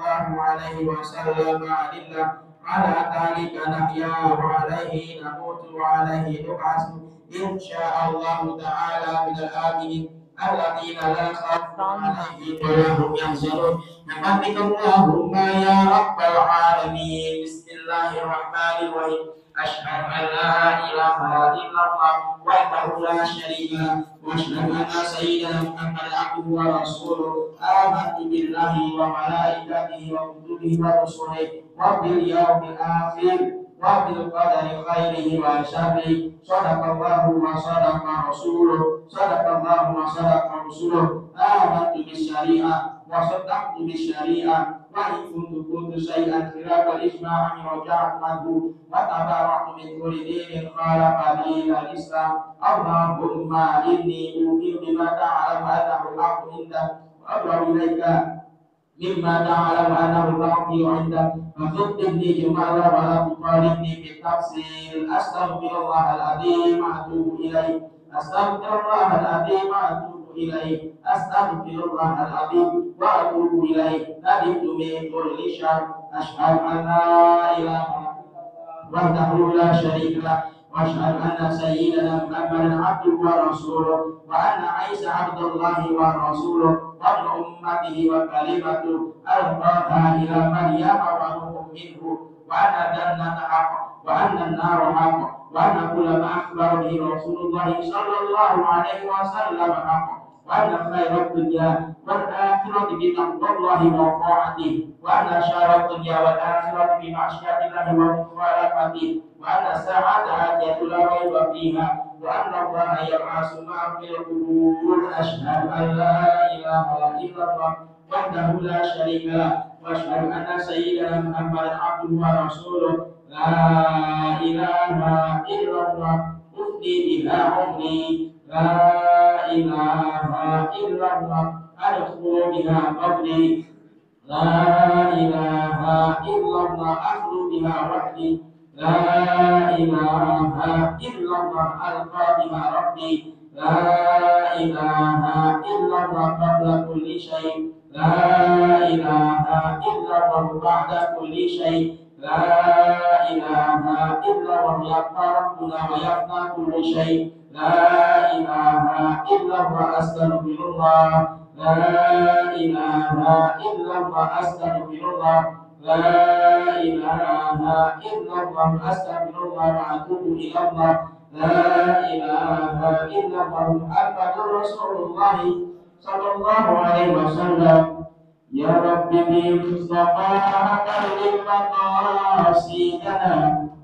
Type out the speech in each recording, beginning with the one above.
sallallahu alaihi wasallam adillah ala dhalika nahya wa alaihi namutu wa alaihi nub'asu insyaallah ta'ala minal aminin alladzina la khawfun alaihim wa la hum yahzanun Allahumma ya rabbal alamin bismillahirrahmanirrahim asyhadu an la ilaha illallah wahdahu la syarika lahu wa asyhadu anna sayyidana Muhammadan abduhu wa rasuluh amantu billahi wa malaikatihi wa kutubihi wa rusulihi wa bil yawmil akhir wa bil qadari khairihi wa syarrihi sadaqallahu wa sadaqa rasuluh sadaqallahu wa sadaqa rasuluh amantu bis syariah wa saddaqtu bis syariah wa in kuntu syai'an khilafal ijma'i raja'tu lahu wa tabaraktu min kulli dinin khalafa dinal islam Allahumma inni u'minu bima ta'lamu annahu al-haqqu indak wa abrahu ilaika mimma ta'lamu annahu al-haqqu indak فخذني جمالا ولا تطالبني بالتفصيل أستغفر الله العظيم وأتوب إليه أستغفر الله العظيم وأتوب إليه أستغفر الله العظيم وأتوب إليه ندمت من كل شر أشهد أن لا إله وحده لا شريك له وأشهد أن سيدنا محمدا عبده ورسوله وأن عيسى عبد الله ورسوله وابن أمته وكلمته ألقاها إلى مريم وروح منه وأن الجنة حق وأن النار حق وأن كل ما أخبر به رسول الله صلى الله عليه وسلم حق وأن خير الدنيا والآخرة بتقوى الله وطاعته وأن شر الدنيا والآخرة بمعصية الله ومخالفته وأن الساعة آتية لا ريب فيها وأن الله يبعث ما في القبور أشهد أن لا إله إلا الله وحده لا شريك له وأشهد أن سيدنا محمدا عبده ورسوله لا إله إلا الله أفدي بها عمري لا إله إلا الله أدخل بها قبري لا إله إلا الله أخلو بها وحدي لا إله إلا الله ألقى بها ربي لا إله إلا الله قبل كل شيء لا إله إلا الله بعد كل شيء لا إله إلا الله يبقى ربنا ويبقى كل شيء لا إله إلا الله أستغفر الله لا إله إلا الله أستغفر الله لا إله إلا الله أستغفر الله وأتوب إلى الله لا إله إلا الله محمد رسول الله صلى الله عليه وسلم يا رب بالمصطفى أكرم مقاصدنا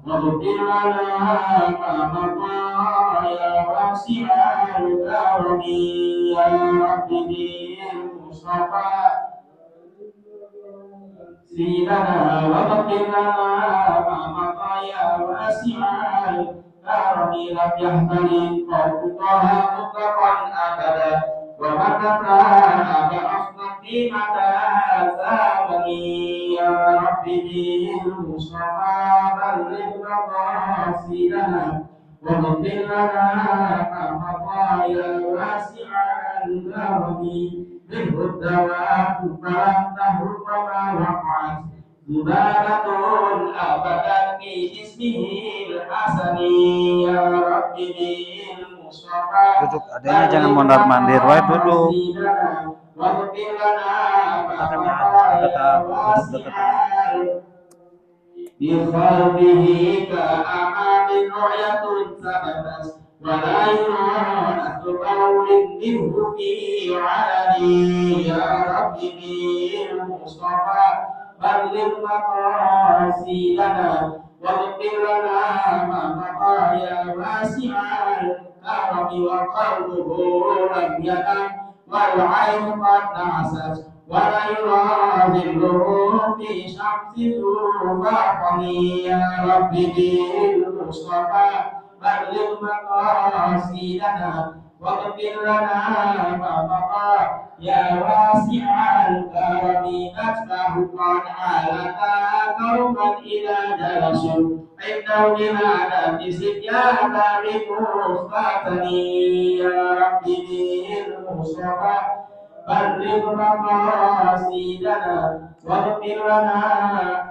واغفر لنا ما مضى يا واسع الكرم يا رب بالمصطفى سيدنا واغفر لنا ما مضى يا واسع الكرم لم يحتمل قومها مطلقا أبدا ومتى بأصل قيمة ثامني يا رب بالمصطفى بلغ مقاصدنا واغفر لنا ما مضى يا واسع الكرم منه الدواء فلم تهرب وما وقعت ذبابة أبدا في جسمه الحسن يا رب بالمصطفى duduk adanya jangan mondar-mandir wae duduk واغفر لنا ما katanya مضى يا duduk واسع بقلبه كأعمال رؤية ثبتت ولا يرى قول منه في علني يا رب بالمصطفى بلغ مقاصدنا واغفر لنا ما مضى يا واسع الكرم وقلبه لم ينم والعين قد نعست ولا يراهنه في شمس فاطمي يا رب بالمصطفى بلغ مقاصدنا واغفر لنا ما بقى يا واسع الكرم نفتح قد علتا كربا إذا جلسوا عنده بمعنى سجادا بمصطفى يا رب بالمصطفى بلغ مقاصدنا واغفر لنا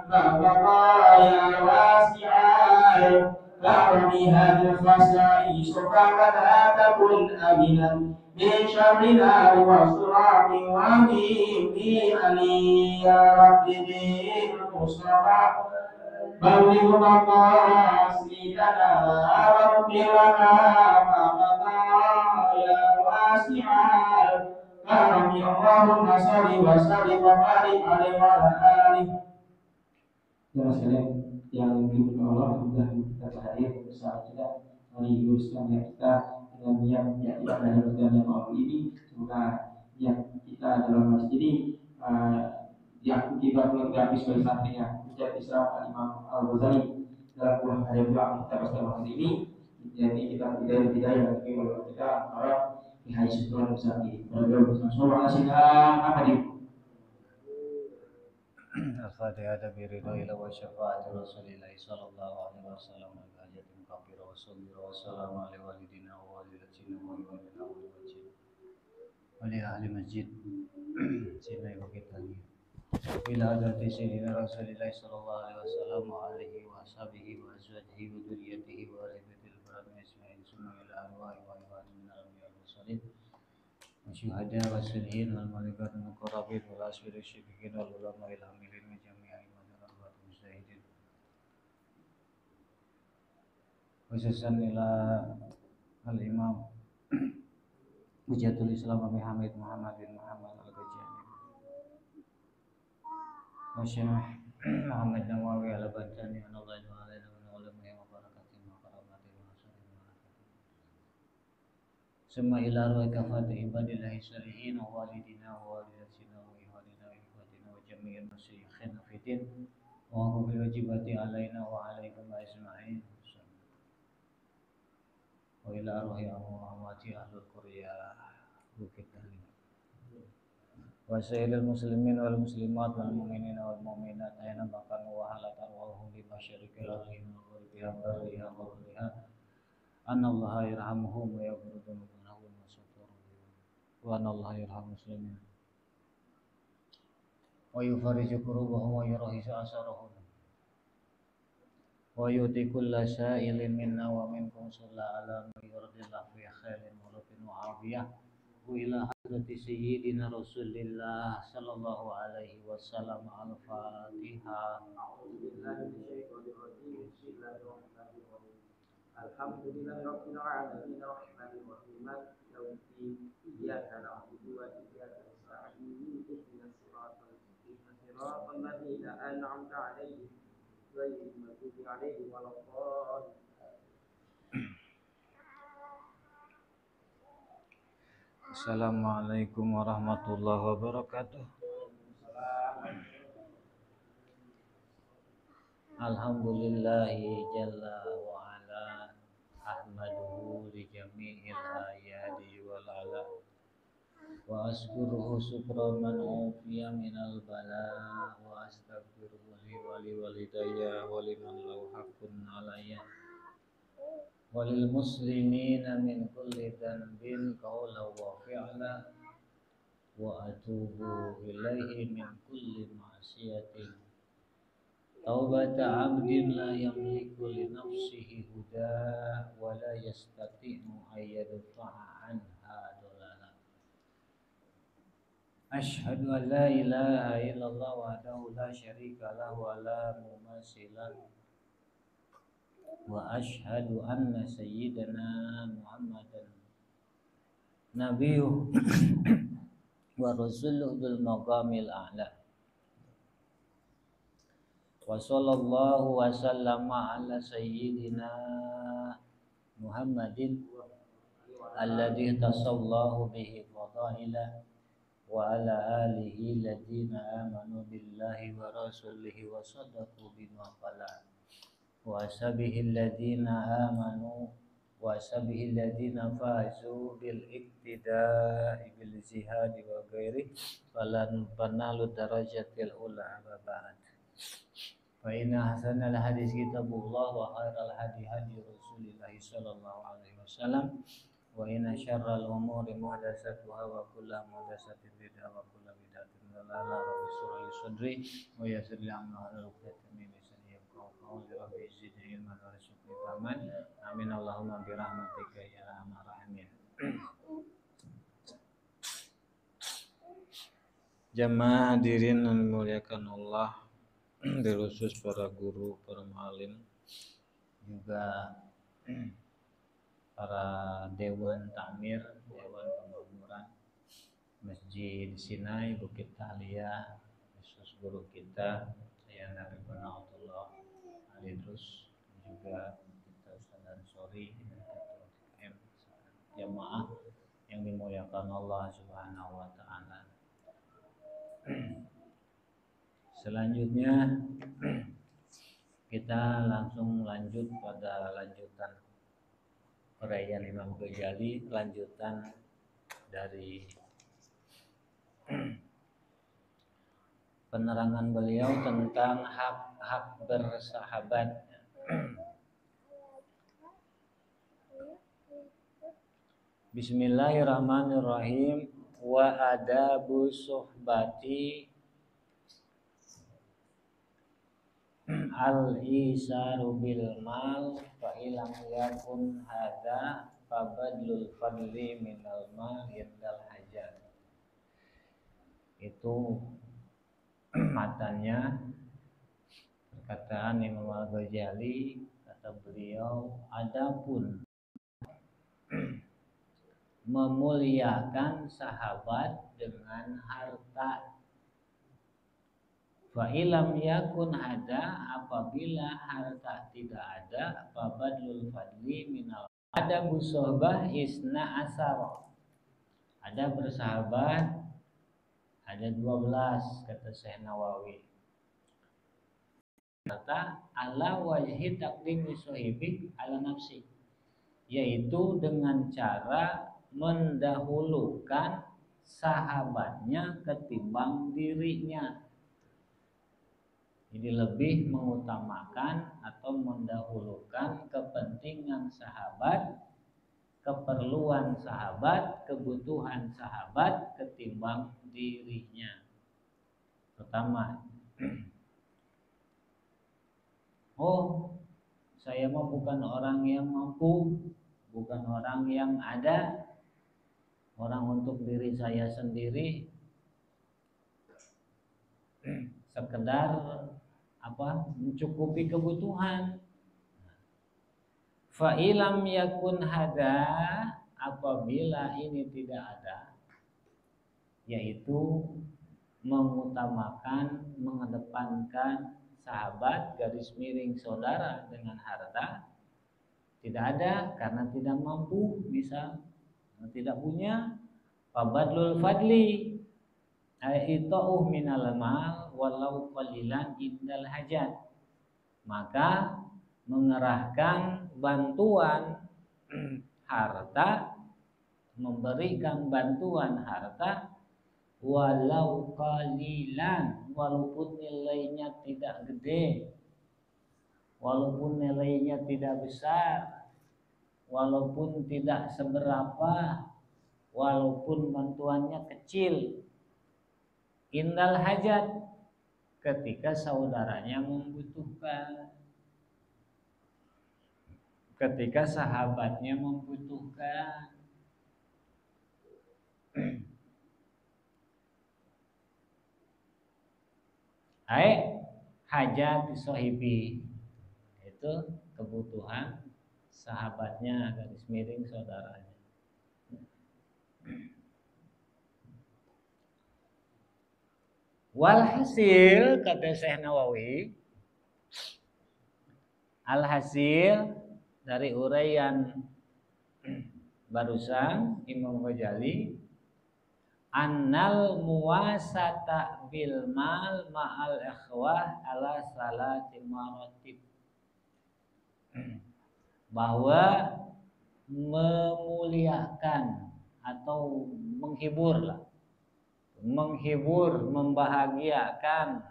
ما مضى يا واسع الكرم هذه الخصائص فلا تكن أمنا من شر نار وصراع ومن علي يا رب بالمصطفى بلغ مقاصدنا واغفر لنا ما مضى يا واسع الكرم اللهم صل وسلم وبارك عليه وعلى آله. Jemaah sekalian yang dimuliakan Allah, alhamdulillah kita hadir bersama kita meneruskan kita dengan niat yang dari perjalanan malam ini. Semoga niat kita dalam masjid ini yang kita berganti sebagai santrinya menjadi Islam Imam Al-Ghazali dalam buah karya beliau kita bersama hari ini. Jadi kita tidak yang kita orang di hari setelah besar ini. Beliau bersama sidang apa di الفاتحة برضا إلى وشفاعة رسول الله صلى الله عليه وسلم الحاجة مكفرة والصبر والسلام على والدنا ووالدتنا ووالدنا والمسجد ولأهل المسجد سيدنا وكتابه إلى حضرة سيدنا رسول الله صلى الله عليه وسلم وآله وأصحابه وأزواجه وذريته وآل بيت الكرام أجمعين ثم إلى أرواح وأرواح من الأنبياء والمرسلين والشهداء والصالحين والملائكة المقربين والأصحاب الشفيعين والعلماء العاملين من جميع أئمة الأربعة المجتهدين khususan ila al-Imam Hujatul Islam Abi Hamid Muhammad bin Muhammad Al-Ghazali wa Syekh Muhammad Nawawi Al-Bantani anallahu alaihi wa ulama wa barakatihi wa karamatihi wa sallallahu summa ila arwah kafati ibadillahi salihin wa walidina wa walidatina wa ihwadina wa ihwatina wa jami'il musyikhina fitin wa bil wajibati alaina wa alaikum ajma'in wa ila arwahi amwati ahlul qaryah Bukit Tahlim wa sayyidil muslimin wal muslimat wal mu'minin wal mu'minat ayna makan wa halat arwahum bi masyariqil ardi wa gharibiha barriha wa bahriha anallaha yarhamuhum wa yaghfiru dzunubahum wa satara wa anallaha yarhamul muslimin wa yufarriju kurubahum wa yurahisu asarahum wa yuti kulla sa'ilin minna wa minkum sallallahu ala yurdillahu fi khairin wa rafin wa afiyah wa ila hadrati sayyidina rasulillah sallallahu alaihi wasallam al-fatihah. Alhamdulillahi rabbil alamin arrahmanir rahim maliki yaumiddin iyyaka na'budu wa iyyaka nasta'in ihdinas siratal mustaqim siratal ladzina an'amta 'alaihim ghairil maghdubi 'alaihim waladdallin. Assalamualaikum warahmatullahi wabarakatuh. Alhamdulillahi jalla wa ala ahmaduhu li jami'il ayadi wal ala wa askuruhu syukran man ufiya minal bala wa astaghfiruhu li wali walidayya wa liman lahu haqqun alayya walil muslimina min kulli dhanbin qawlan wa fi'lan wa atubu ilaihi min kulli ma'siyatin taubata abdin la yamliku li nafsihi huda wa la yastati'u ayyadfa'a anha dolala ashhadu an la ilaha illallah wahdahu la syarika lahu wa la mumatsilan wa ashhadu anna sayyidana Muhammadan nabiyyu wa rasuluhu dzul maqamil a'la wa sallallahu wa sallama ala sayyidina Muhammadin alladhi tasallahu bihi fadailah wa ala alihi ladina amanu billahi wa rasulihi wa sadaqu bima qala wa ashabihi alladina amanu wa ashabihi alladina fazu bil iktida'i bil jihadi wa ghairi falan panalu darajatil ula wa ba'd fa inna hasanal hadis kitabullah wa khairal hadi hadi rasulillah sallallahu alaihi wasallam wa inna syarral umuri muhdatsatuha wa kullu muhdatsatin bid'ah wa kullu bid'atin dhalalah wa bisurri sadri wa yassir li amri wa hlul 'uqdatam min lisani yafqahu qawli rabbi zidni ilman wa rizqni fahman amin Allahumma bi rahmatika ya arhamar rahimin. Jamaah hadirin yang dimuliakan Allah, terkhusus para guru, para muallim, juga para dewan takmir, dewan pembangunan Masjid Sinai Bukit Tahlia, khusus guru kita saya Nabi Abdullah Alidrus, juga kita Ustaz Ansori dan ketua TKM jamaah yang dimuliakan Allah Subhanahu wa taala. Selanjutnya kita langsung lanjut pada lanjutan perayaan Imam Ghazali, lanjutan dari penerangan beliau tentang hak-hak bersahabat. Bismillahirrahmanirrahim. Wa adabu suhbati al-isaru bil mal fa ilam yakun hadza fa badlul fadli minal mal indal hajat. Itu matanya perkataan Imam Al-Ghazali, kata beliau, adapun memuliakan sahabat dengan harta. Fa ilam yakun ada, apabila harta tidak ada, fabadlul fadli minal. Ada busohbah isna asar. Ada bersahabat, ada 12, kata Syekh Nawawi. Kata ala wajhi taqdimi sohibi ala nafsi, yaitu dengan cara mendahulukan sahabatnya ketimbang dirinya. Jadi lebih mengutamakan atau mendahulukan kepentingan sahabat, keperluan sahabat, kebutuhan sahabat ketimbang dirinya. Pertama, saya mah bukan orang yang mampu, bukan orang yang ada, orang untuk diri saya sendiri, sekedar mencukupi kebutuhan. Fa ilam yakun hada, apabila ini tidak ada, yaitu mengutamakan, mengedepankan sahabat garis miring saudara dengan harta, tidak ada karena tidak mampu, bisa tidak punya. Fabadlul fadli aita'uh minal mal walau qalilan indal hajat, maka mengerahkan bantuan harta, memberikan bantuan harta walau qalilan, walaupun nilainya tidak gede, walaupun nilainya tidak besar, walaupun tidak seberapa, walaupun bantuannya kecil, indal hajat, ketika saudaranya membutuhkan, ketika sahabatnya membutuhkan. Hajat sohibi, itu kebutuhan sahabatnya garis miring saudaranya. Walhasil, kata Syekh Nawawi, alhasil dari uraian barusan Imam Ghazali, annal muwasata bil mal ma'al ikhwah ala salati maratib, bahwa memuliakan atau menghibur, membahagiakan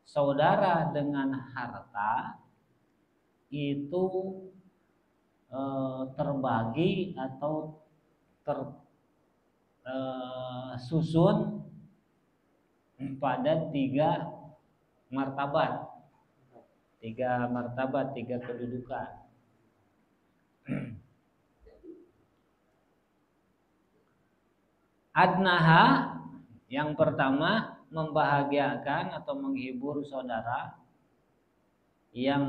saudara dengan harta itu terbagi atau tersusun pada tiga martabat, tiga kedudukan. Adnaha, yang pertama, membahagiakan atau menghibur saudara. Yang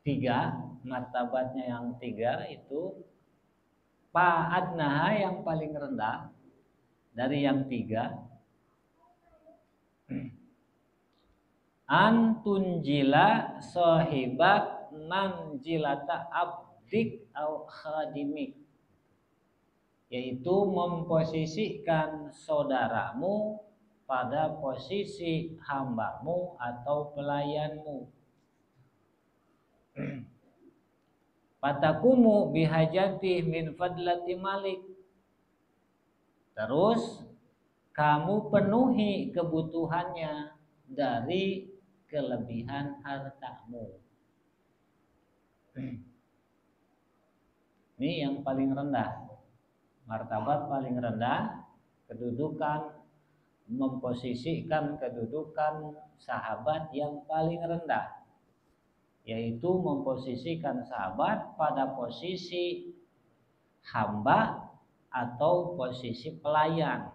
tiga, martabatnya yang tiga itu adnaha, yang paling rendah dari yang tiga, antunjila sohibak manjilata abdik au khadimik, yaitu memposisikan saudaramu pada posisi hambamu atau pelayanmu. Patakumu bihajati min fadlati malik, terus kamu penuhi kebutuhannya dari kelebihan hartamu. Ini yang paling rendah, martabat paling rendah, kedudukan, memposisikan kedudukan sahabat yang paling rendah, yaitu memposisikan sahabat pada posisi hamba atau posisi pelayan,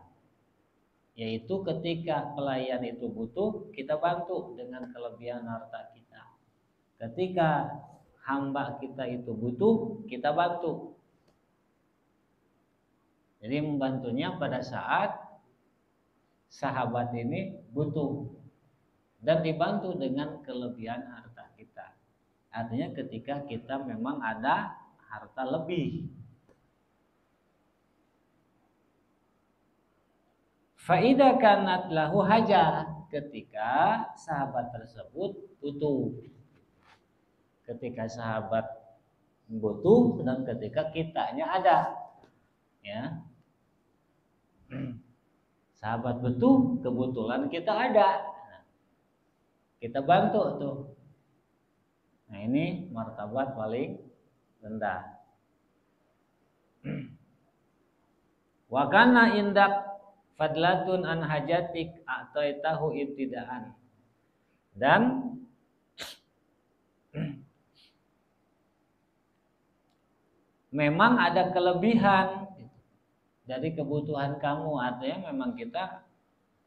yaitu ketika pelayan itu butuh, kita bantu dengan kelebihan harta kita. Ketika hamba kita itu butuh, kita bantu. Jadi membantunya pada saat sahabat ini butuh, dan dibantu dengan kelebihan harta kita. Artinya ketika kita memang ada harta lebih. Faida kanat lahu hajah, ketika sahabat tersebut butuh. Ketika sahabat butuh dan ketika kitanya ada, ya. Sahabat butuh, kebetulan kita ada, kita bantu tuh. Nah, ini martabat paling rendah. Wa kana indak fadlatun an hajatik a'taitahu ibtidaan. Dan memang ada kelebihan dari kebutuhan kamu, artinya memang kita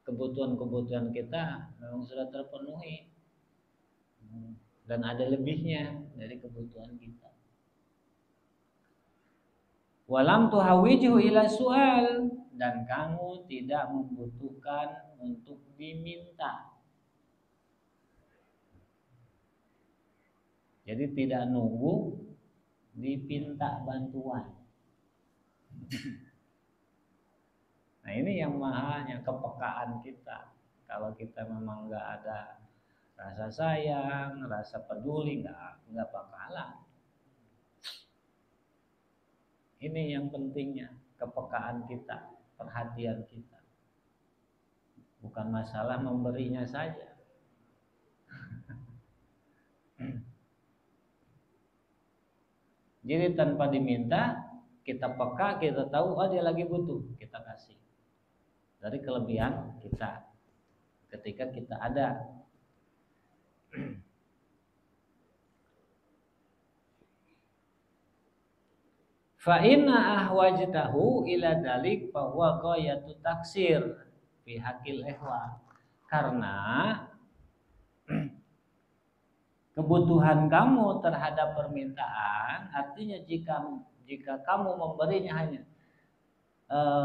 kebutuhan kita memang sudah terpenuhi dan ada lebihnya dari kebutuhan kita. Walam tuhawijuhu ila su'al, dan kamu tidak membutuhkan untuk diminta. Jadi tidak nunggu dipinta bantuan. Nah, ini yang mahalnya kepekaan kita. Kalau kita memang nggak ada rasa sayang, rasa peduli, nggak bakalan. Ini yang pentingnya, kepekaan kita, perhatian kita. Bukan masalah memberinya saja. Jadi tanpa diminta, kita peka, kita tahu, oh dia lagi butuh, kita kasih. Dari kelebihan kita ketika kita ada. Fa inna ahwajtahu ila dalik fa huwa ghayatu taksir fi haqqil ihwa. Karena kebutuhan kamu terhadap permintaan, artinya jika kamu memberinya hanya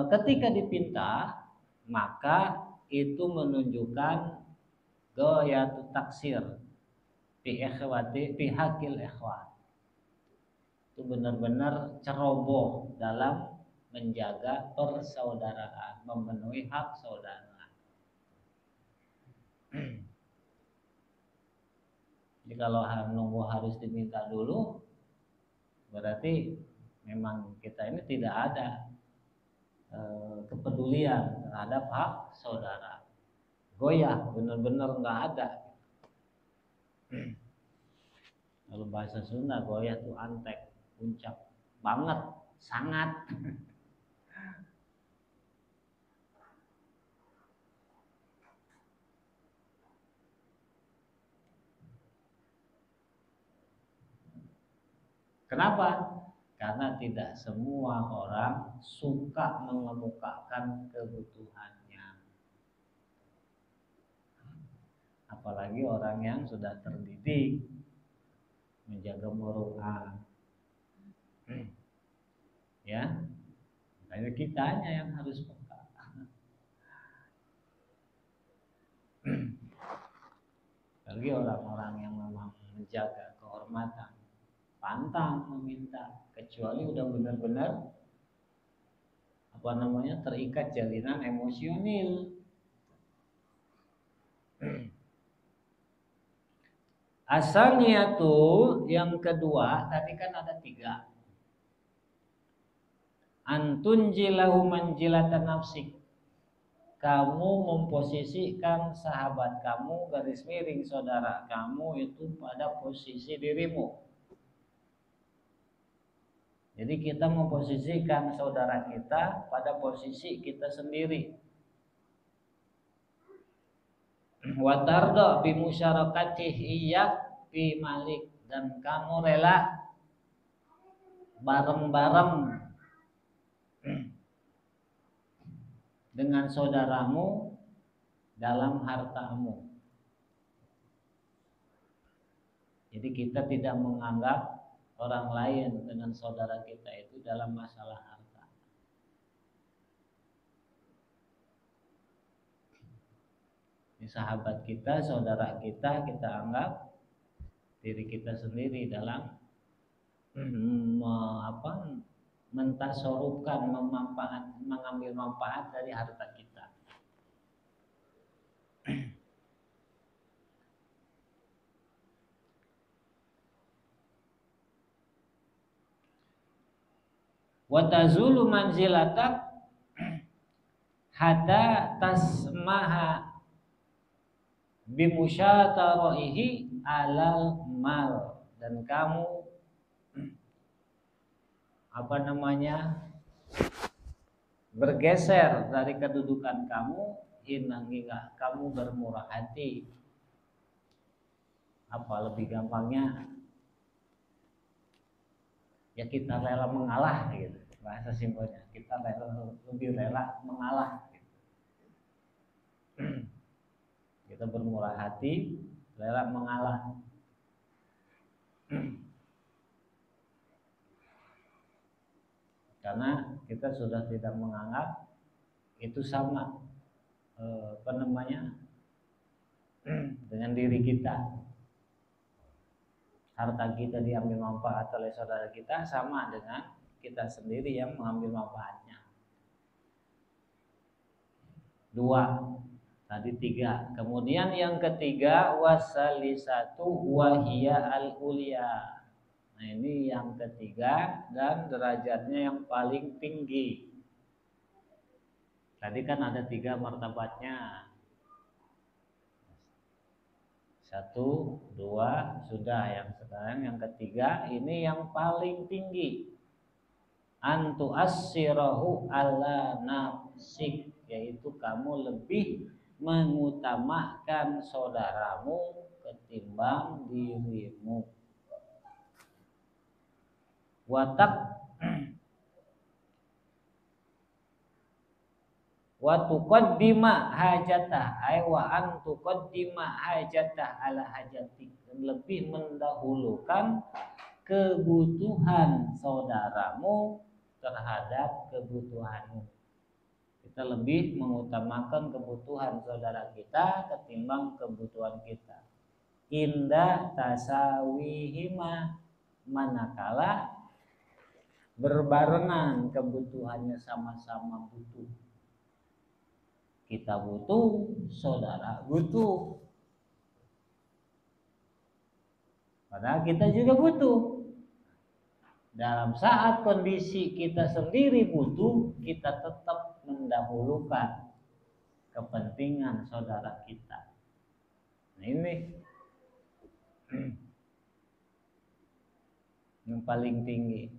ketika dipinta, maka itu menunjukkan ghayatu taksir fi haqqil ikhwan. Itu benar-benar ceroboh dalam menjaga persaudaraan, memenuhi hak saudara. Jadi kalau nunggu harus diminta dulu, berarti memang kita ini tidak ada kepedulian terhadap hak saudara. Goyah, benar-benar nggak ada. Kalau bahasa Sunda goyah tuh antek, puncak banget, sangat. Kenapa? Karena tidak semua orang suka mengemukakan kebutuhannya. Apalagi orang yang sudah terdidik menjaga muruah. Ya, makanya kitanya yang harus peka. Bagi orang-orang yang memang menjaga kehormatan, pantang meminta, kecuali udah benar-benar terikat jalinan emosional. Asalnya tuh yang kedua tadi kan ada 3. Antun jilahu manjilatan nafsik. Kamu memposisikan sahabat kamu garis miring saudara kamu itu pada posisi dirimu. Jadi kita memposisikan saudara kita pada posisi kita sendiri. Watardo bimusyarakatih iyak bi malik, dan kamu rela bareng-bareng dengan saudaramu dalam hartamu. Jadi kita tidak menganggap orang lain dengan saudara kita itu dalam masalah harta. Ini sahabat kita, saudara kita, kita anggap diri kita sendiri dalam mentasorupkan, mengambil manfaat dari harta kita. Wa tazulu manzilatak hatta tasmaha bimusyataraihi alal mal, dan kamu bergeser dari kedudukan kamu hingga kamu bermurah hati. Apa lebih gampangnya ya kita rela mengalah gitu, bahasa simpelnya kita lebih rela mengalah gitu. Kita bermurah hati, rela mengalah. Karena kita sudah tidak menganggap itu sama dengan diri kita. Harta kita diambil manfaat oleh saudara kita sama dengan kita sendiri yang mengambil manfaatnya. 2, tadi 3. Kemudian yang ketiga wasalisatu wahia al-ulya. Nah ini yang ketiga dan derajatnya yang paling tinggi. Tadi kan ada 3 martabatnya. 1, 2 sudah, yang sekarang yang ketiga ini yang paling tinggi. Antu assirahu ala nafsik, yaitu kamu lebih mengutamakan saudaramu ketimbang dirimu. Wa tuqaddima hajatah ay wa an tuqaddima hajatah ala hajatik, lebih mendahulukan kebutuhan saudaramu terhadap kebutuhanmu. Kita lebih mengutamakan kebutuhan saudara kita ketimbang kebutuhan kita. Indah tasawihima, manakala berbarengan kebutuhannya sama-sama butuh. Kita butuh, saudara butuh. Padahal kita juga butuh. Dalam saat kondisi kita sendiri butuh, kita tetap mendahulukan kepentingan saudara kita. Nah ini yang paling tinggi.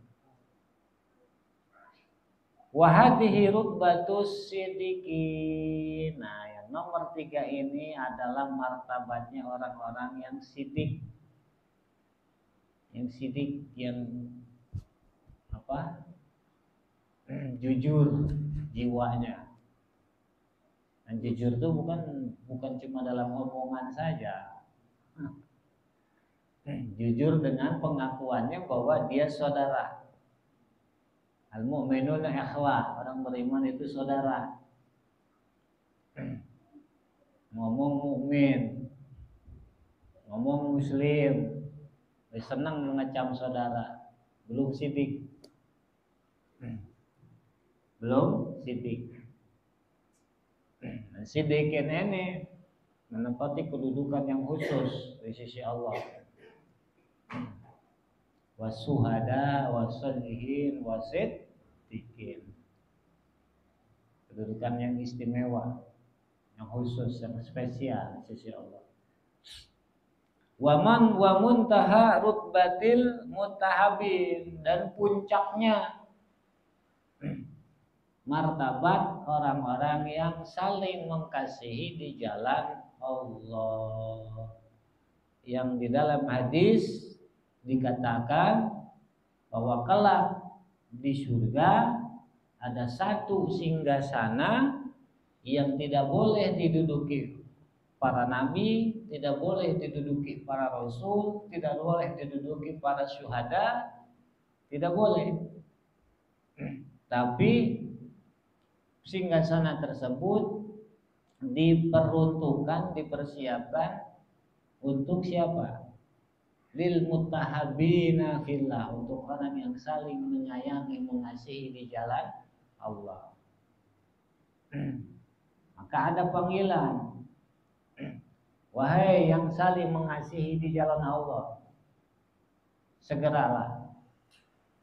Wa hadhihi rutbatus siddiqin. Nah, yang nomor 3 ini adalah martabatnya orang-orang yang sidik. Yang sidik, yang apa? Jujur jiwanya. Dan jujur itu bukan cuma dalam omongan saja. Jujur dengan pengakuannya bahwa dia saudara. Al-mu'minuna ikhwah, orang beriman itu saudara. Ngomong mukmin, ngomong muslim, senang mengecam saudara. Belum sidik. Belum sidik. Sidikin ini menempati kedudukan yang khusus di sisi Allah. Wasuhada wasalihin wasiddiqin. Kedudukan yang istimewa, yang khusus, yang spesial di sisi Allah. Wa muntaha rutbatil mutahabin, dan puncaknya martabat orang-orang yang saling mengasihi di jalan Allah. Yang di dalam hadis dikatakan bahwa kelak di surga ada satu singgasana yang tidak boleh diduduki para nabi, tidak boleh diduduki para rasul, tidak boleh diduduki para syuhada, tidak boleh. Tapi singgasana tersebut diperuntukkan, dipersiapkan untuk siapa? Lil mutahabina fillah, untuk orang yang saling menyayangi, mengasihi di jalan Allah. Maka ada panggilan, wahai yang saling mengasihi di jalan Allah, segeralah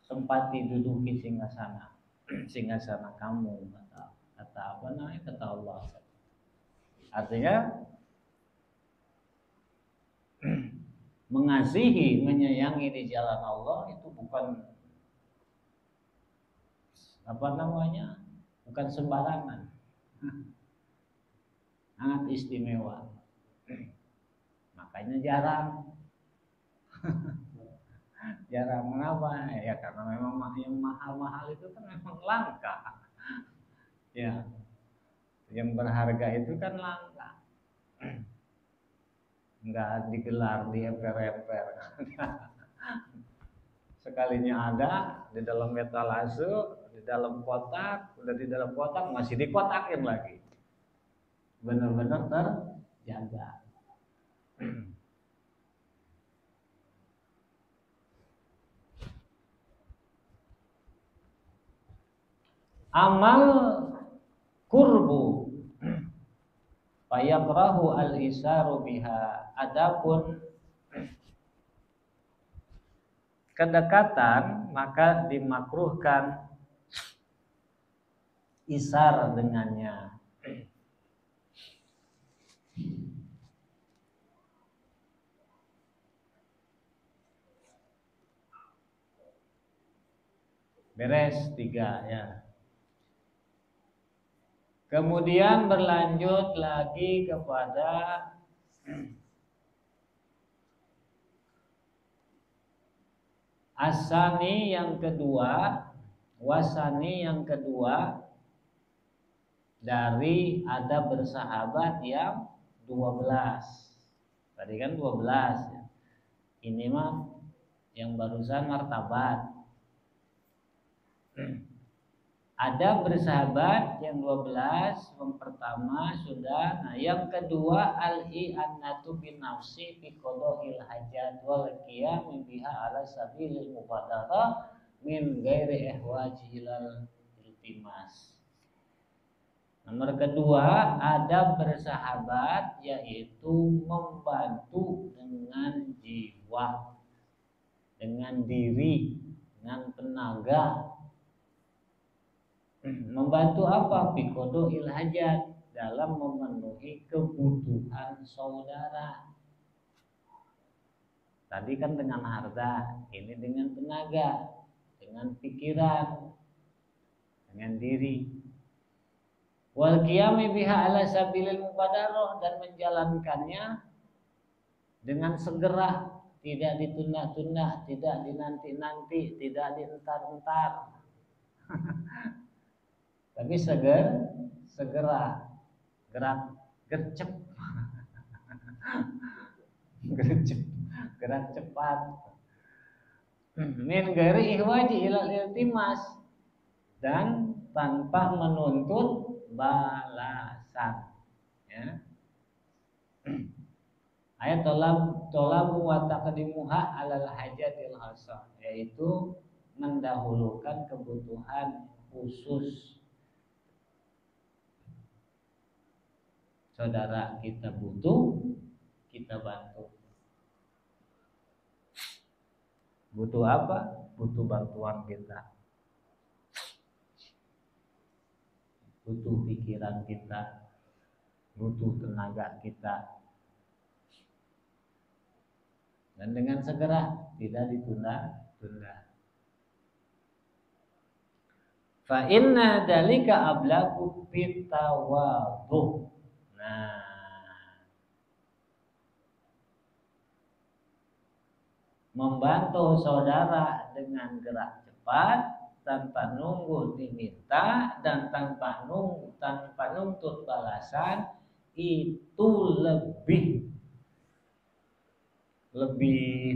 sempati duduki singgasana kamu, kata apa namanya, kata Allah. Artinya mengasihi, menyayangi di jalan Allah itu bukan apa namanya, bukan sembarangan, sangat istimewa. Makanya jarang. Mengapa? Ya karena memang yang mahal-mahal itu kan memang langka. Ya, yang berharga itu kan langka. Enggak digelar, diemper-emper. Sekalinya ada di dalam etalase, di dalam kotak, udah di dalam kotak masih dikotakin lagi. Benar-benar terjaga. Amal kurbu fayakrahu al-isaru biha. Adapun kedekatan maka dimakruhkan isar dengannya. Beres 3 ya. Kemudian berlanjut lagi kepada asani yang kedua, wasani yang kedua dari adab bersahabat yang 12. Tadi kan 12 ya. Ini mah yang barusan martabat. Ada bersahabat yang 12, yang pertama sudah. Nah, yang kedua al-i'anatu bin nafsi fi qada'il hajat wal qiyam biha ala sabilil mubadarah min ghairi ihwaji ilal iltimas. Nomor kedua, ada bersahabat yaitu membantu dengan jiwa, dengan diri, dengan tenaga. Membantu apa? Biqada'il hajat, dalam memenuhi kebutuhan saudara. Tadi kan dengan harta, ini dengan tenaga, dengan pikiran, dengan diri. Wal qiyami biha ala sabilil mubadarah, dan menjalankannya dengan segera, tidak ditunda-tunda, tidak dinanti-nanti, tidak dientar-entar. Tapi segera, gerak gercep. Gercep, gerak cepat. Min ghairi ihwaji ilal iltimas, dan tanpa menuntut balasan. Ya. Ayat tolabu wa taqdimuha alal hajatil khasah, yaitu mendahulukan kebutuhan khusus. Saudara kita butuh, kita bantu. Butuh apa? Butuh bantuan kita. Butuh pikiran kita, butuh tenaga kita. Dan dengan segera, tidak ditunda-tunda. Fa inna dalika ablagu bitawadhu. Nah, membantu saudara dengan gerak cepat, tanpa nunggu diminta dan tanpa nuntut balasan, itu lebih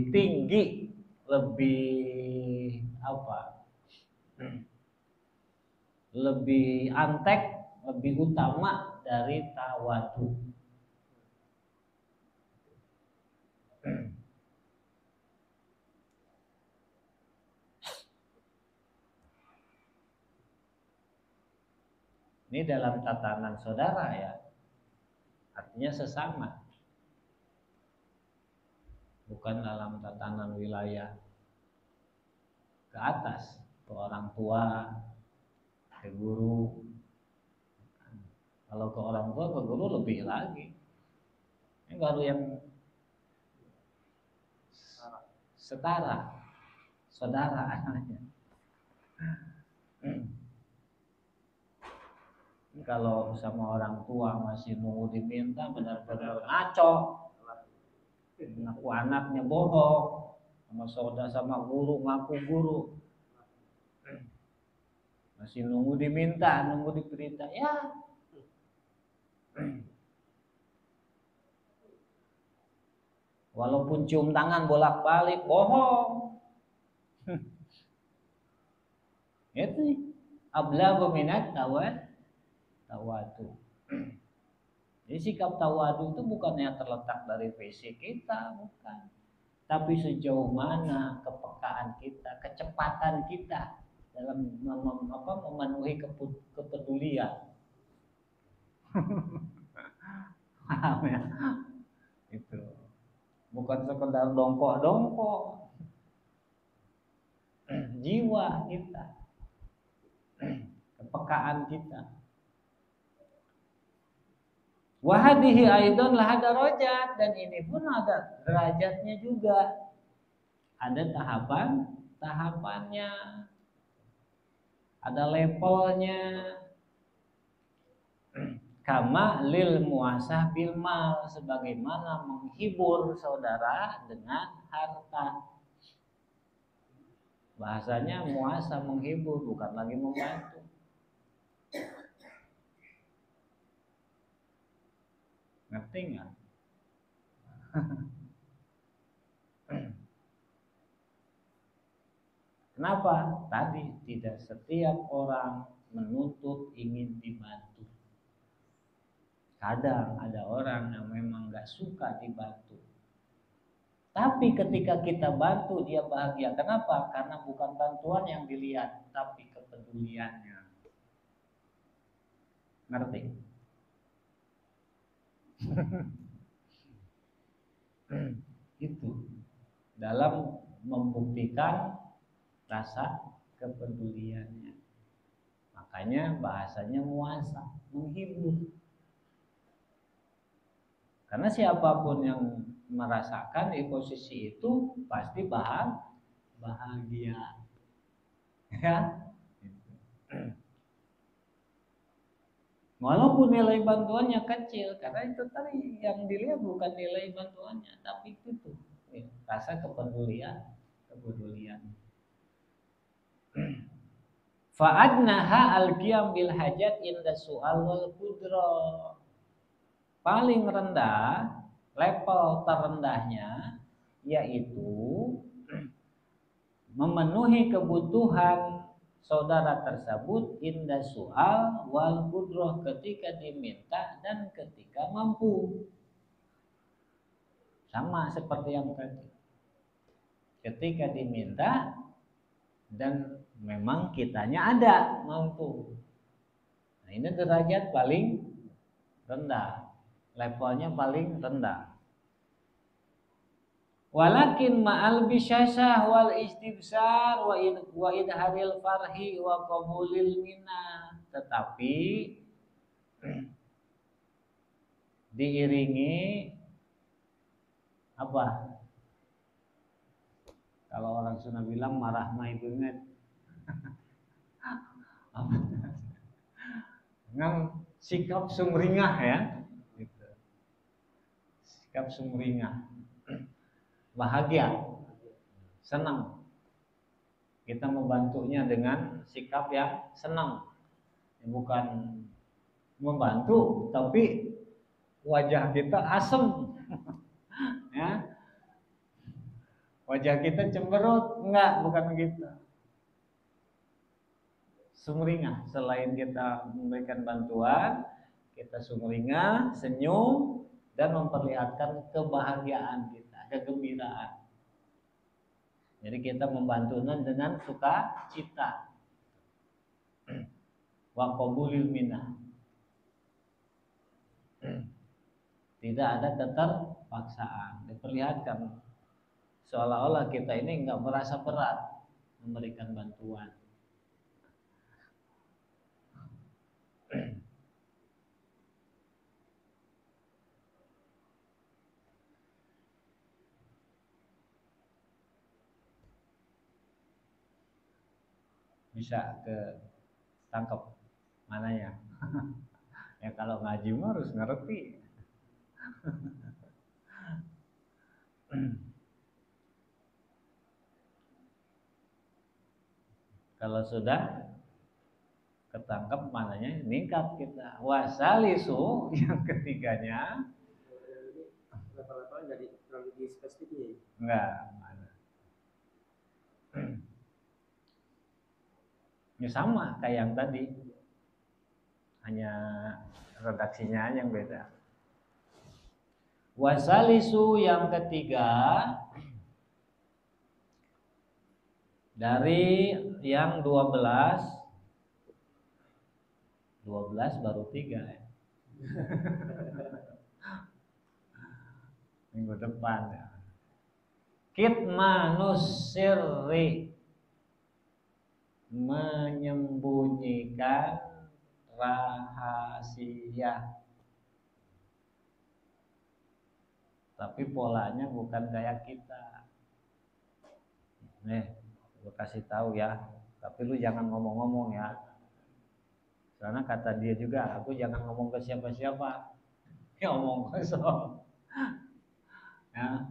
tinggi, lebih apa? Lebih antek, lebih utama dari tawadu. Ini dalam tatanan saudara ya, artinya sesama, bukan dalam tatanan wilayah ke atas, ke orang tua, ke guru. Kalau ke orang tua, ke guru lebih lagi. Ini baru yang setara, saudara anaknya. Kalau sama orang tua masih nunggu diminta, benar-benar ngaco. Ngaku anaknya bohong, sama saudara sama guru ngaku guru. Masih nunggu diminta, nunggu diperintah. Ya. Walaupun cium tangan bolak-balik, bohong. Itu ablagu minat tawadu. Jadi sikap tawadu itu bukannya terletak dari fisik kita, bukan. Tapi sejauh mana kepekaan kita, kecepatan kita dalam memenuhi kepedulian. Paham ya? Itu bukan sekedar dongkok-dongkok. Jiwa kita, kepekaan kita. Wahadihi aidan laha darajat, dan ini pun ada derajatnya juga. Ada tahapannya. Ada levelnya. Kama lil muasah bil mal, sebagaimana menghibur saudara dengan harta. Bahasanya muasah, menghibur, bukan lagi membantu. Ngerti nggak? Kenapa? Tadi tidak setiap orang menuntut ingin dibantu. Kadang ada orang yang memang nggak suka dibantu. Tapi ketika kita bantu dia bahagia. Kenapa? Karena bukan bantuan yang dilihat, tapi kepeduliannya. Ngerti? Itu dalam membuktikan rasa kepeduliannya. Makanya bahasanya muasa, menghibur. Karena siapapun yang merasakan di posisi itu pasti bahagia. Ya. Walaupun nilai bantuannya kecil, karena itu tadi yang dilihat bukan nilai bantuannya, tapi itu tuh ya, rasa kepedulian. Fa'adnaha al-qiyam bil hajat inda su'al wal qudra. Paling rendah, level terendahnya yaitu memenuhi kebutuhan saudara tersebut inda su'al wal qudroh, ketika diminta dan ketika mampu. Sama seperti yang tadi. Ketika diminta dan memang kitanya ada mampu. Nah, ini derajat paling rendah, levelnya paling rendah. Walakin ma'al bisyasah wal istibsar wa idharil farhi wa qabulil minna, tetapi diiringi apa? Kalau orang Sunda bilang marah mai banget. Dengan sikap sumringah ya. Gitu. Sikap sumringah. Bahagia, senang. Kita membantunya dengan sikap yang senang, bukan membantu tapi wajah kita asem, ya. Wajah kita cemberut, enggak, bukan begitu. Sumringah, selain kita memberikan bantuan, kita sumringah, senyum, dan memperlihatkan kebahagiaan kita, kegembiraan. Jadi kita membantunya dengan sukacita. Wa qabulil minah. Tidak ada keterpaksaan, diperlihatkan seolah-olah kita ini enggak merasa berat memberikan bantuan. Bisa ke tangkap mananya. Ya kalau ngaji mah harus ngerti. Kalau sudah ketangkap mananya, ningkat kita. Wasalisu yang ketiganya. Level-levelnya jadi terlalu di spesifik. Enggak. Ini sama kayak yang tadi, hanya redaksinya yang beda. Wasalisu yang ketiga dari yang 12 baru 3 ya. Minggu depan ya. Kitmanus sirri, menyembunyikan rahasia. Tapi polanya bukan kayak kita. Nih, gue kasih tahu ya. Tapi lu jangan ngomong-ngomong ya. Karena kata dia juga, aku jangan ngomong ke siapa-siapa. Ya ngomong kosong. Ya.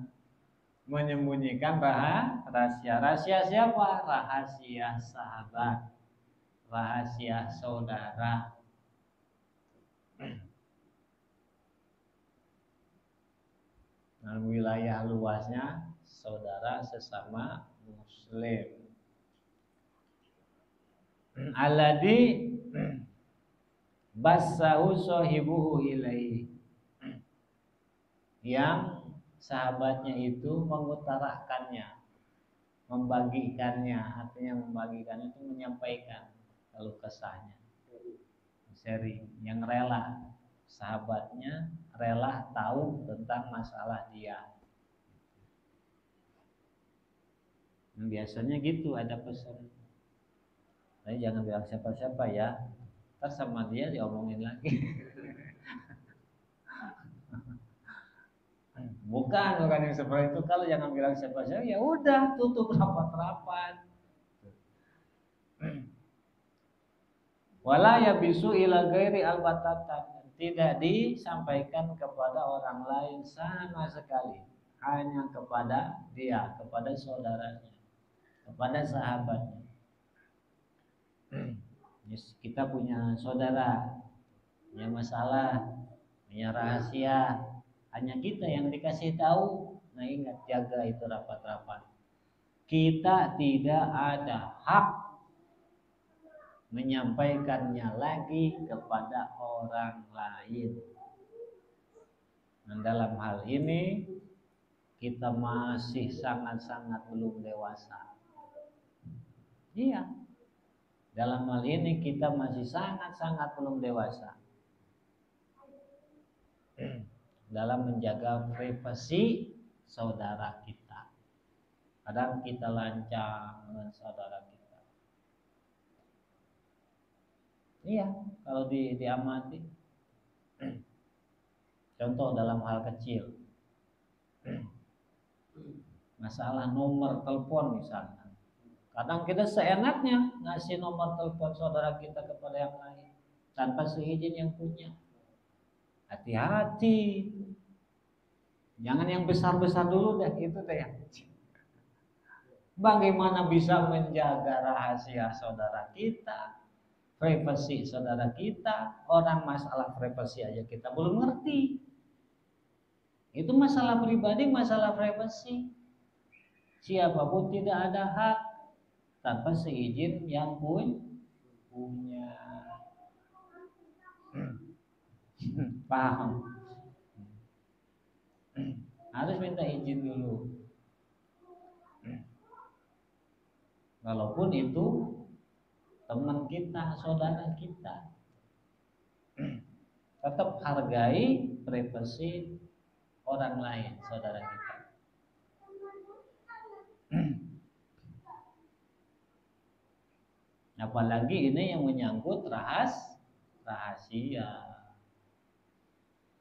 Menyembunyikan rahasia. Rahasia siapa? Rahasia sahabat, rahasia saudara. Nah, wilayah luasnya saudara sesama muslim. Alladzi bassahu sahibuhu ilaihi, yang sahabatnya itu mengutarakannya, membagikannya. Artinya membagikan itu menyampaikan kalau kesahnya, sharing, yang rela, sahabatnya rela tahu tentang masalah dia. Biasanya gitu, ada pesan. Tapi jangan bilang siapa-siapa ya, ntar sama dia diomongin lagi. Bukan yang seperti itu. Kalau jangan bilang siapa-siapa, ya udah tutup rapat-rapat. Wala ya bisu ila ghairi albatatan, tidak disampaikan kepada orang lain sama sekali, hanya kepada dia, kepada saudaranya, kepada sahabatnya. Kita punya saudara, punya masalah, punya rahasia, hanya kita yang dikasih tahu. Nah ingat, jaga itu rapat-rapat. Kita tidak ada hak menyampaikannya lagi kepada orang lain. Dan dalam hal ini kita masih sangat-sangat belum dewasa. Iya. Dalam hal ini kita masih sangat-sangat belum dewasa dalam menjaga privasi saudara kita. Kadang kita lancang dengan saudara kita. Iya, kalau diamati. Contoh dalam hal kecil. Masalah nomor telepon misalnya. Kadang kita seenaknya ngasih nomor telepon saudara kita kepada yang lain tanpa seizin yang punya. Hati-hati. Jangan yang besar-besar dulu dah, itu teh yang kecil. Bagaimana bisa menjaga rahasia saudara kita, privasi saudara kita? Orang masalah privasi aja kita belum ngerti. Itu masalah pribadi, masalah privasi. Siapapun tidak ada hak tanpa seizin yang punya. Paham? Harus minta izin dulu. Walaupun itu teman kita, saudara kita, tetap hargai privasi orang lain, saudara kita. Apalagi ini yang menyangkut rahasia.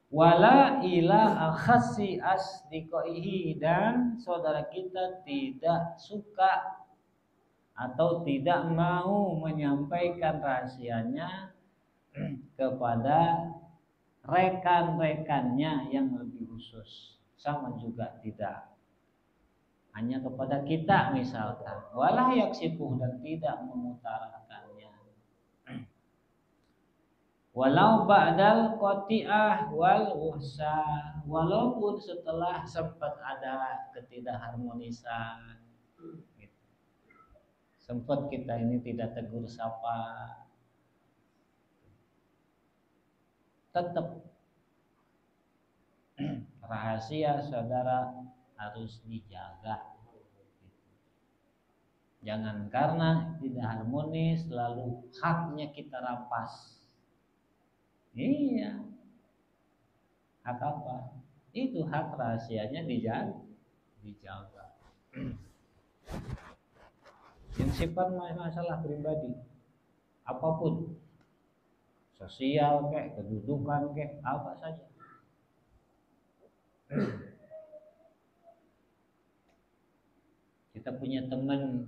Wala ila akhasi asdiqaihi, dan saudara kita tidak suka atau tidak mau menyampaikan rahasianya kepada rekan-rekannya yang lebih khusus. Sama juga tidak hanya kepada kita misalkan. Wala yaksifuh, dan tidak mengutarakannya. Walau ba'dal qati'ah wal uhsa, walaupun setelah sempat ada ketidakharmonisan, sempat kita ini tidak tegur sapa, tetap rahasia saudara harus dijaga. Jangan karena tidak harmonis lalu haknya kita rampas. Iya. Hak apa? Itu hak rahasianya dijaga. Yang sifat masalah pribadi, apapun, sosial kayak, kedudukan kayak, apa saja. Kita punya teman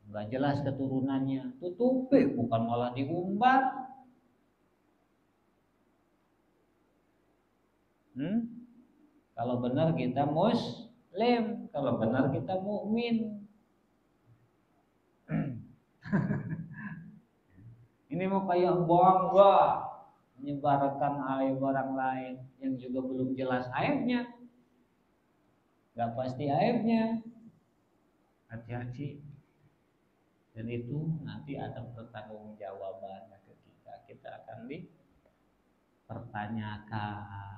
nggak jelas keturunannya, tutupi, bukan malah diumbar. Kalau benar kita muslim, kalau benar kita mukmin. Ini mau kayak bangga menyebarkan aib orang lain yang juga belum jelas aibnya, nggak pasti aibnya. Hati-hati. Dan itu nanti ada pertanggungjawabannya ke kita. Kita akan dipertanyakan.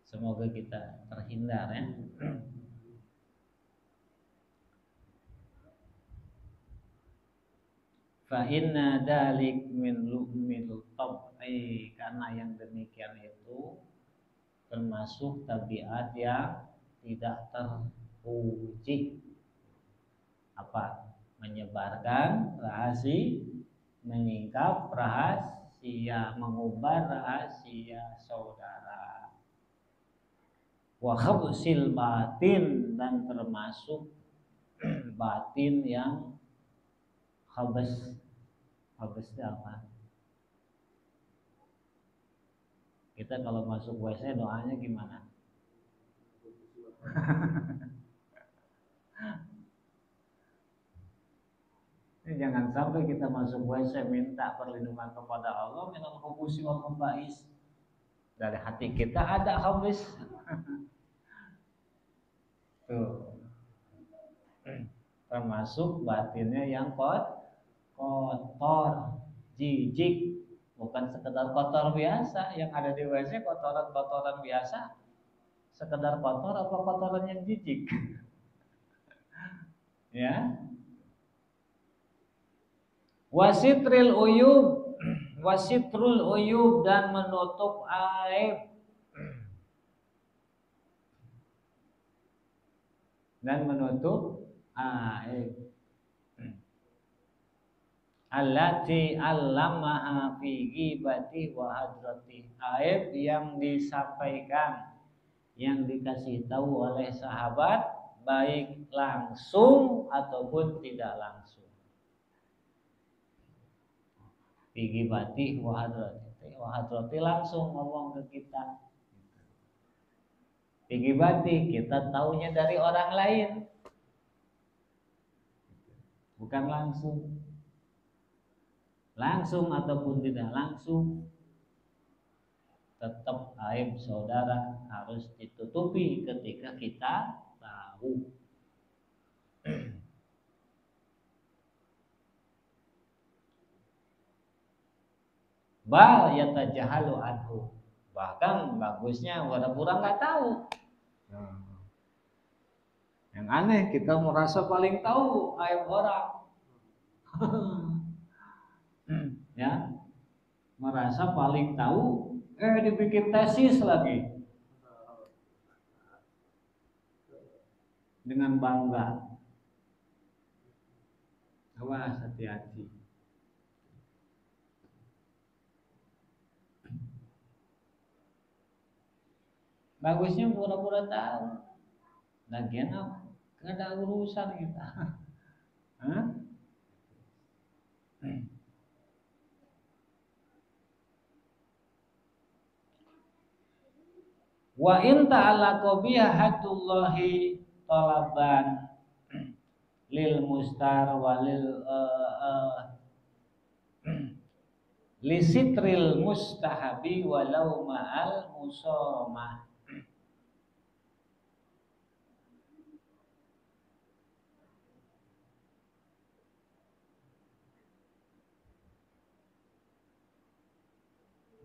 Semoga kita terhindar ya. Fa inna dalik min lu'mil tab'i, karena yang demikian itu termasuk tabiat yang tidak terpuji. Apa? Menyebarkan rahasia, menyingkap rahasia, mengubah rahasia saudara. wa khabsil batin, dan termasuk batin yang khabas. Khabas itu apa? Kita kalau masuk WC doanya gimana? Jangan sampai kita masuk WC minta perlindungan kepada Allah minal khubusi wal khaba'is. Dari hati kita ada khabis. Tuh. Termasuk batinnya yang kotor, jijik, bukan sekedar kotor biasa. Yang ada di WC kotoran-kotoran biasa. Sekedar kotor apa kotoran yang jijik? Ya. Wasitril uyub, wasitrul uyub, dan menutup aib. Dan menutup aib. Allati allamaha fi ghibati wa hadrati. Aib yang disampaikan, yang dikasih tahu oleh sahabat, baik langsung ataupun tidak langsung. Fi ghibati wa hadrati langsung ngomong ke kita. Fi ghibati kita taunya dari orang lain, bukan langsung ataupun tidak langsung, tetap aib saudara harus ditutupi ketika kita tahu. Bal yatajahalu anhu, bahkan bagusnya pura-pura nggak tahu. Yang aneh kita merasa paling tahu aib orang. Ya, merasa paling tahu, dibikin tesis lagi dengan bangga. Awas, hati-hati. Bagusnya pura-pura tahu. Lagian apa? Gak ada urusan kita. Wa in ta'alaqa biha hatullahi talaban lil mustar walil lisitril mustahabi walau ma'al musomah.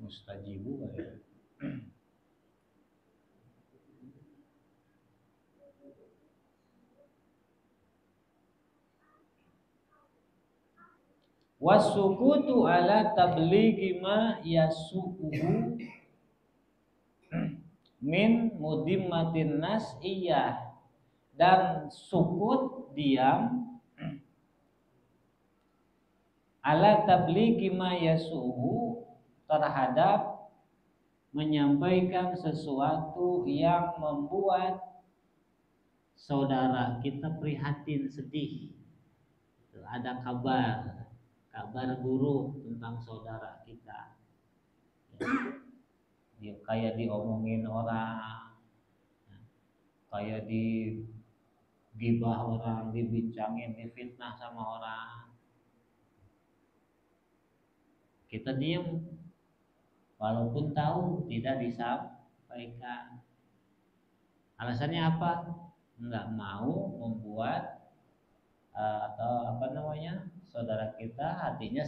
Mustajibu ya. Wasukutu ala tablighi ma yasu'uhu min mudimmatin nas, iya, dan sukut diam ala tablighi ma yasu'uhu, terhadap menyampaikan sesuatu yang membuat saudara kita prihatin, sedih. Ada kabar buruk tentang saudara kita, ya, kayak diomongin orang, kayak digibah orang, dibincangin, difitnah sama orang. Kita diam, walaupun tahu tidak disampaikan. Alasannya apa? Enggak mau membuat saudara kita hatinya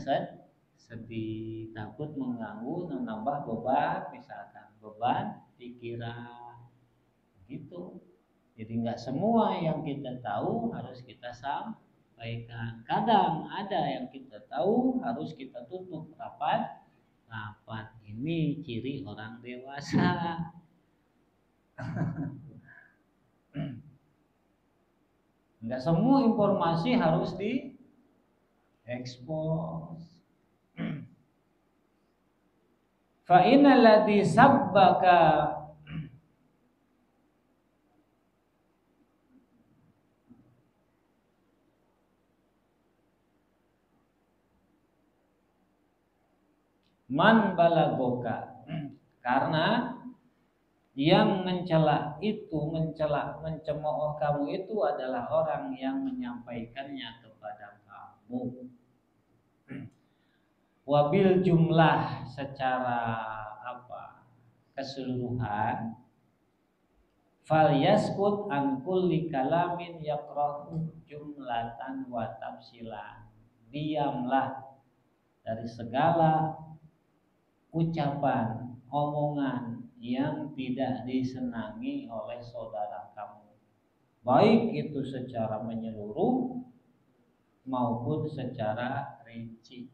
sedih, takut mengganggu, menambah beban, misalkan beban pikiran gitu. Jadi nggak semua yang kita tahu harus kita sampaikan. Kadang ada yang kita tahu harus kita tutup rapat. Ini ciri orang dewasa. Nggak semua informasi harus diekspos. Fa innal ladzi sabbaka Man balagoka, karena yang mencemooh kamu itu adalah orang yang menyampaikannya kepada kamu. Wabil jumlah, secara keseluruhan, fal yaskut an kulli kalamin yakrahu jumlatan wa tafsilan. Diamlah dari segala ucapan, omongan yang tidak disenangi oleh saudara kamu, baik itu secara menyeluruh maupun secara rinci.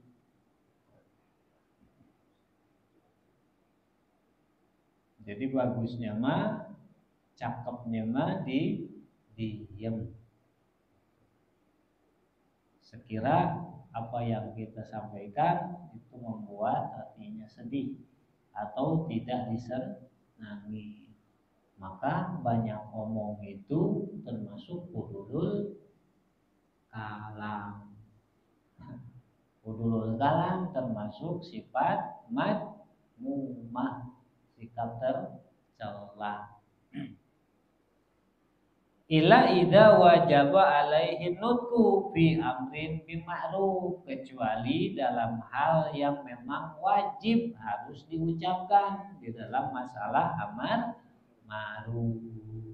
Jadi bagusnya mah, cakepnya mah diem. Sekira apa yang kita sampaikan itu membuat hatinya sedih atau tidak disenangi, maka banyak omong itu termasuk hudulul kalam. Hudulul kalam termasuk sifat madmumah, sikap tercela. Ila idza wajaba alaihi nutku fi amrin bima'ruf, kecuali dalam hal yang memang wajib harus diucapkan di dalam masalah amar ma'ruf.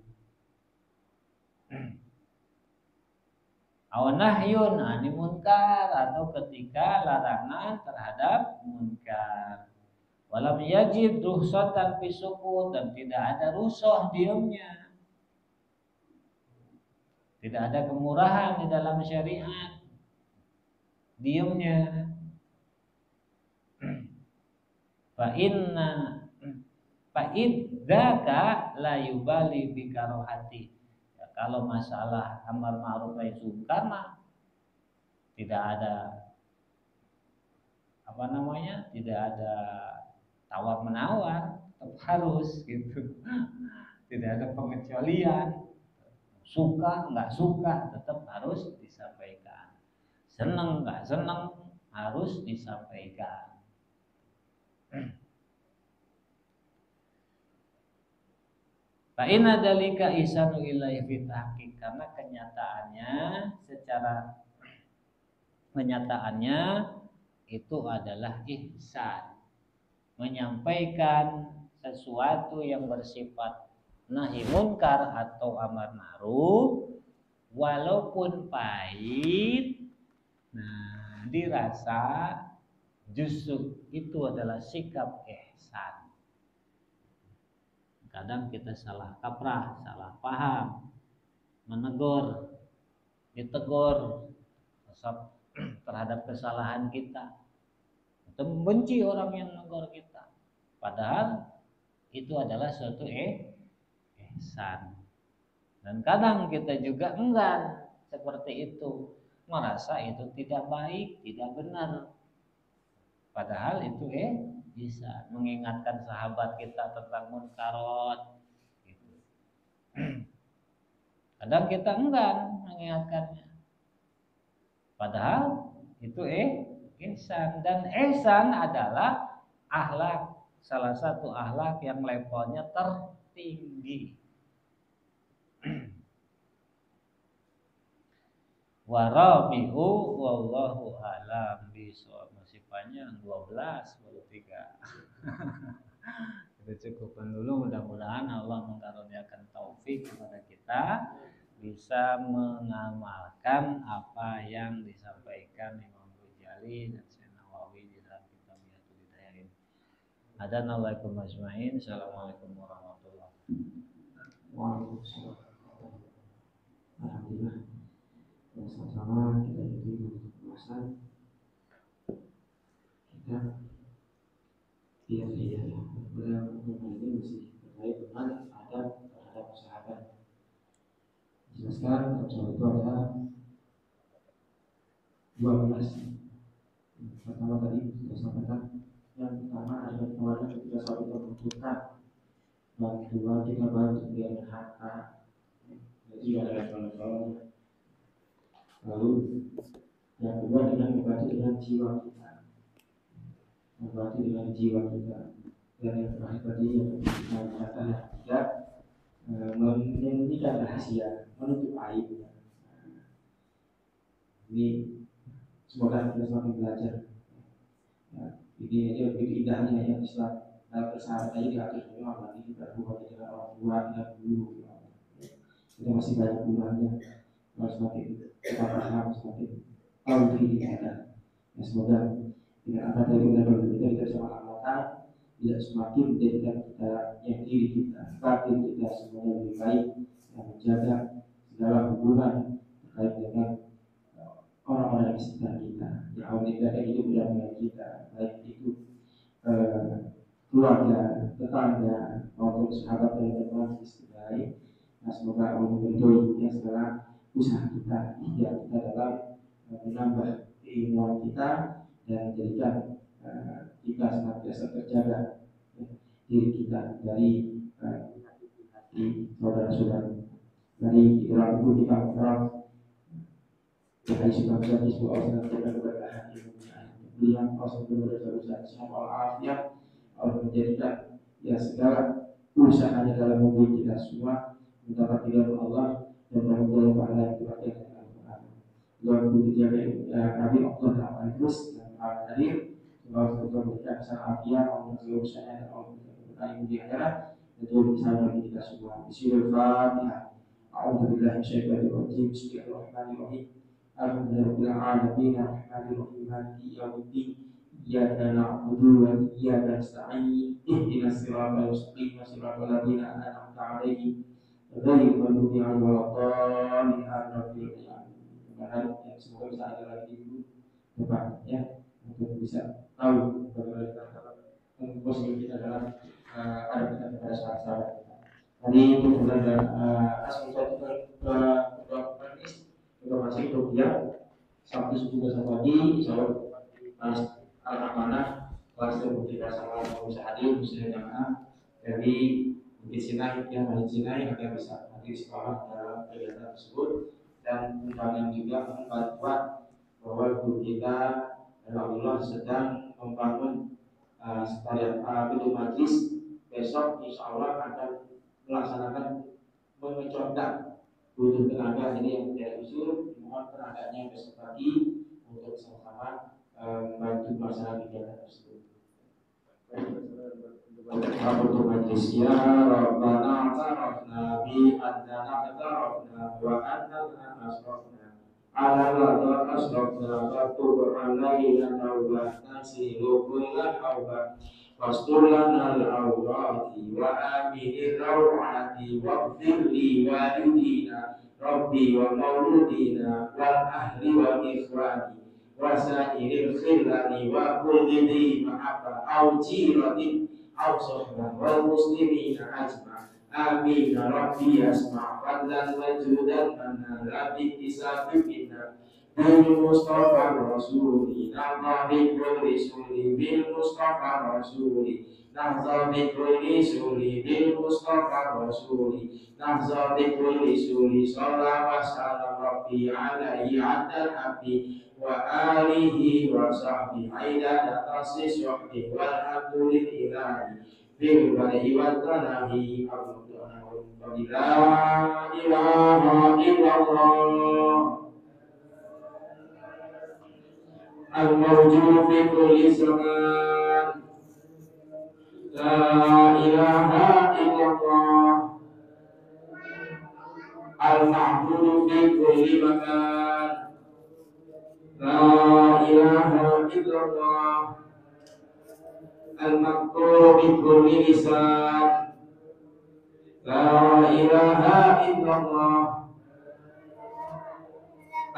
Aw nahyun 'anil munkar, atau ketika larangan terhadap munkar. Walam yajid rukhsatan fi sukut, dan tidak ada rukhsah diamnya. Tidak ada kemurahan di dalam syariat diamnya. Fa idzaka la yubali bi karohati. Ya, kalau masalah amar ma'ruf nahi munkar mah tidak ada tidak ada tawar menawar, tetap harus gitu. Tidak ada pengecualian. Suka nggak suka tetap harus disampaikan, seneng nggak seneng harus disampaikan. Fa inna dzalika ihsanu ilaihi fi tahqiq, karena kenyataannya itu adalah ihsan, menyampaikan sesuatu yang bersifat nahi munkar atau amar ma'ruf walaupun pahit, dirasa justru itu adalah sikap ihsan. Kadang kita salah kaprah, salah paham, menegur, ditegur terhadap kesalahan kita, atau membenci orang yang menegur kita, padahal itu adalah suatu ihsan. Dan kadang kita juga enggan seperti itu, merasa itu tidak baik, tidak benar, padahal itu bisa mengingatkan sahabat kita tentang munkarat gitu. Kadang kita enggan mengingatkannya, padahal itu ihsan. Dan ihsan adalah akhlak, salah satu akhlak yang levelnya tertinggi. Warabi'u wallahu alam bishawab. Masifanya 12 baru 3. Kita cukupkan dulu, mudah-mudahan Allah mengkaruniakan taufik kepada kita bisa mengamalkan apa yang disampaikan Imam Ghazali dan Syekh Nawawi di dalam kitab Mi'atul Hidayah ini. Adanallahu majma'in. Assalamualaikum warahmatullahi wabarakatuh. Waalaikumsalam. Alhamdulillah. Sama-sama kita ikuti pembahasan kita. Iya. Pada ini masih terkait dengan adab terhadap sahabat. Jelaskan kalau itu ada 12. Pertama tadi sudah sampaikan, yang pertama adalah tawaran ketika sahabat membutuhkan, yang kedua kita bantu dia harta, jadi ada level-levelnya. Lalu yang kedua dengan membantu dengan jiwa kita. berarti dengan jiwa kita. Dan yang terakhir tadi yang kita katakan yang ketiga, menyembunyikan rahasia, menutup aib. Ini semoga kita semakin belajar. Ya, ini aja begitu indahnya ya Islam. Dalam persahabatan aja diatur semua, berarti kita berhubungan dengan orang tua, dengan guru. Ya. Kita masih banyak kurangnya. Harus semakin kita paham, semakin tahu diri kita. Ya, semoga dengan apa dari kita bisa mengamalkan, tidak semakin menjadikan kita yang diri kita, tapi kita semuanya lebih baik dan menjaga segala hubungan terkait dengan orang-orang di sekitar kita, yang meninggalkan hidup dan kita, baik itu keluarga, tetangga, maupun sahabat dan teman istri. Nah, semoga Allah meridhoi ya segala usaha kita, ikhtiar kita dalam menambah keilmuan kita dan menjadikan kita senantiasa terjaga diri kita dari di saudara-saudara, dari orang ibu kita orang dari sebab jadi sebuah orang yang berberkahan beliau proses berusaha sehat walafiat. Allah menjadikan ya segala usahanya dalam membuat kita semua mendapat ridho Allah dan menjadi pahala yang dibacakan dengan Al-Quran. Doa begitu Nabi Allah dalam terus dan hadir. Semoga kita memberikan kesalahan Allah segala usahanya dan Allah berkahi di akhirat dan juga bisa bagi kita semua. Bismillahirrahmanirrahim. A'udzubillahi minasyaitonir rajim. Bismillahirrahmanirrahim. Alhamdulillahirabbil alamin arrahmanirrahim maliki yaumiddin iyyaka na'budu wa iyyaka nasta'in ihdinas siratal mustaqim siratal ladzina an'amta 'alaihim ghairil maghdubi 'alaihim waladdallin amin. Semoga bisa ada lagi dulu depan ya untuk bisa tahu bagaimana kita posisi kita dalam ada kita pada saat-saat tadi itu kemudian dan asal kita masih kemudian Sabtu subuh besok pagi insya Allah al-amanah kelas kita sama pengusaha hadir muslim jamaah dari Bukit Sinai yang Masjid Sinai agar bisa hadir sekolah dalam kegiatan tersebut dan undangan juga membantuan bahwa guru kita alhamdulillah sedang membangun sekalian gedung majlis. Besok insya Allah akan melaksanakan mengecondak butuh tenaga, jadi yang tidak usul mohon tenaganya besok pagi untuk sama-sama membantu melaksanakan kegiatan tersebut. Untuk majlis ya Rabbana ta'arafna bi annana ta'arafna wa annana asrafna ala la asrafna wa tub alaina tawbah nasilu kulla hawbah wastur lana al-awrati wa aminir rawati waghfir li walidina rabbi wa mauludina wal ahli wa ikhwani wa sa'iril khillani wa kulli mahabba au jiratin au sohbah wal muslimina ajma amin rabbi asma' fadlan wa judan manna rabbi isabibina bil Mustafa Rasuli nama bikul Rasuli bil Mustafa Rasuli nahza bikul Rasuli bil Mustafa Rasuli nahza bikul Rasuli sallallahu wa sallam rabbi alaihi adal habbi wa alihi wa sahbihi aidan tasis wahdi walhamdulillahi bil bari wa tanahi la ilaha illallah al-mawjud fi kulli zaman la ilaha illallah al-ma'bud fi kulli makan la ilaha illallah al-maqtur bi kulli lisan la ilaha illallah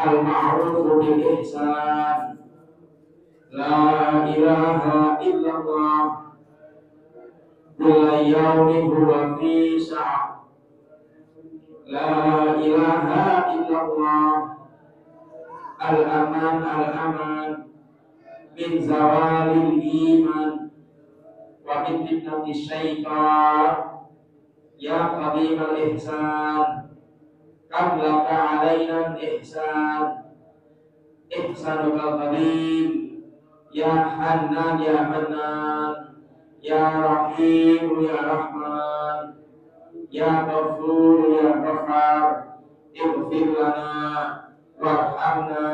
al-ma'ruf bil ihsan la ilaha illallah kulla yawmin huwa fi sa'ah la ilaha illallah al-aman min zawalil iman wa min fitnati syaitan ya qadimal ihsan kam laka alaina ihsan ihsanukal qadim Ya Hanan ya Hanan, Ya Rahim ya Rahman, Ya Ghafur ya Ghaffar, ighfir lana warhamna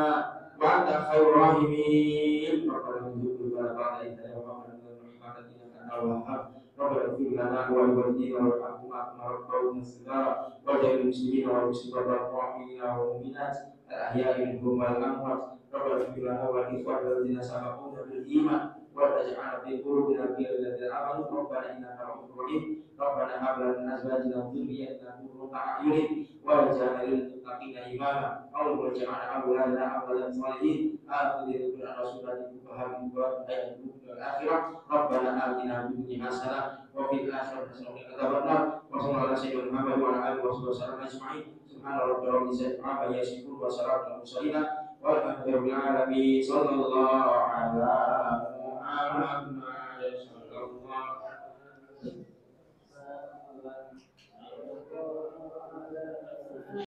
wa anta khairur rahimin. Rabbana ighfir lana ba'da idh hadaytana wa hab lana min ladunka rahmatan innaka antal wahhab. Rabbana ighfir lana wa liwalidayna warhamhuma kama rabbayana shighara waj'al muslimina wal muslimat wal mu'minina wal mu'minat al-ahya'i minhum wal amwat. Rabbana ighfir lana wa li ikhwanina alladhina sabaquna bil iman wa la taj'al fi qulubina ghillan lil ladzina amanu rabbana innaka ra'ufur rahim. Rabbana hab lana min azwajina wa dhurriyyatina qurrata a'yunin waj'alna lil muttaqina imama. Allahumma ij'alna awladana awalan salihin akhirin min rasulati fahamin wa ayatin fil akhirah. Rabbana atina fid dunya hasanah wa fil akhirati hasanah wa qina adzabannar. Wa sallallahu ala sayyidina Muhammad wa ala alihi wa sahbihi ajma'in. Subhana rabbika rabbil izzati amma yasifun wa salamun alal mursalin walhamdulillahi rabbil alamin. Sallallahu ala Muhammad